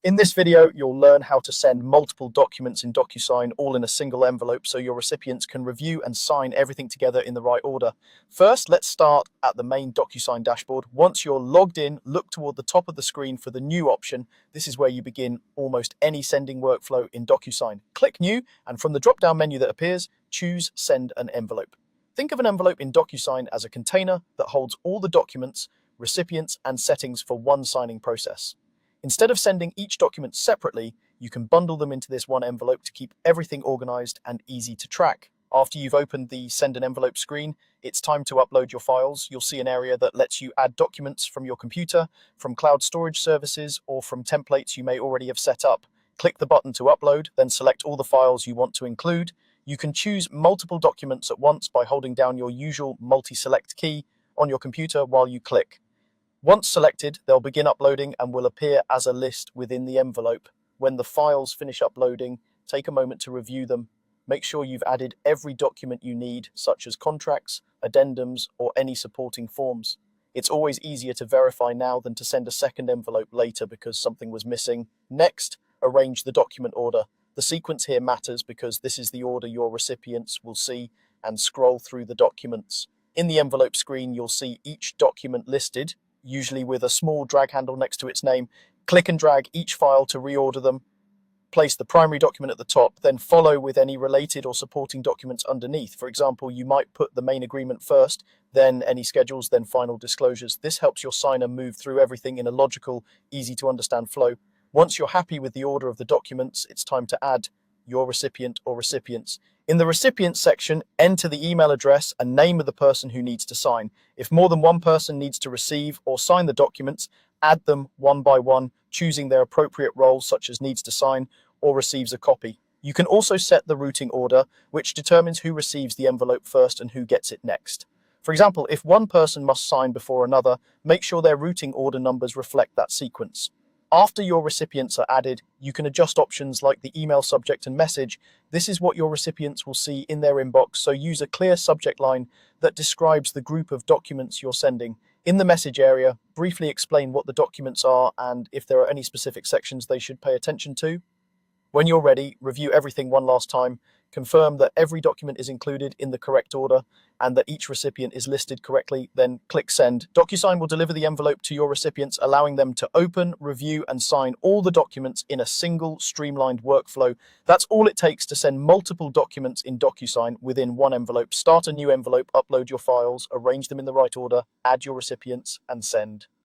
In this video, you'll learn how to send multiple documents in Docusign all in a single envelope so your recipients can review and sign everything together in the right order. First, let's start at the main Docusign dashboard. Once you're logged in, look toward the top of the screen for the New option. This is where you begin almost any sending workflow in Docusign. Click New, and from the drop-down menu that appears, choose Send an Envelope. Think of an envelope in Docusign as a container that holds all the documents, recipients, and settings for one signing process. Instead of sending each document separately, you can bundle them into this one envelope to keep everything organized and easy to track. After you've opened the Send an Envelope screen, it's time to upload your files. You'll see an area that lets you add documents from your computer, from cloud storage services, or from templates you may already have set up. Click the button to upload, then select all the files you want to include. You can choose multiple documents at once by holding down your usual multi-select key on your computer while you click. Once selected, they'll begin uploading and will appear as a list within the envelope. When the files finish uploading, take a moment to review them. Make sure you've added every document you need, such as contracts, addendums, or any supporting forms. It's always easier to verify now than to send a second envelope later because something was missing. Next, arrange the document order. The sequence here matters because this is the order your recipients will see and scroll through the documents. In the envelope screen, you'll see each document listed, usually with a small drag handle next to its name. Click and drag each file to reorder them. Place the primary document at the top, then follow with any related or supporting documents underneath. For example, you might put the main agreement first, then any schedules, then final disclosures. This helps your signer move through everything in a logical, easy to understand flow. Once you're happy with the order of the documents, it's time to add your recipient or recipients. In the Recipients section, enter the email address and name of the person who needs to sign. If more than one person needs to receive or sign the documents, add them one by one, choosing their appropriate role, such as needs to sign or receives a copy. You can also set the routing order, which determines who receives the envelope first and who gets it next. For example, if one person must sign before another, make sure their routing order numbers reflect that sequence. After your recipients are added, you can adjust options like the email subject and message. This is what your recipients will see in their inbox, so use a clear subject line that describes the group of documents you're sending. In the message area, briefly explain what the documents are and if there are any specific sections they should pay attention to. When you're ready, review everything one last time, confirm that every document is included in the correct order and that each recipient is listed correctly, then click Send. Docusign will deliver the envelope to your recipients, allowing them to open, review, and sign all the documents in a single streamlined workflow. That's all it takes to send multiple documents in Docusign within one envelope. Start a new envelope, upload your files, arrange them in the right order, add your recipients, and send.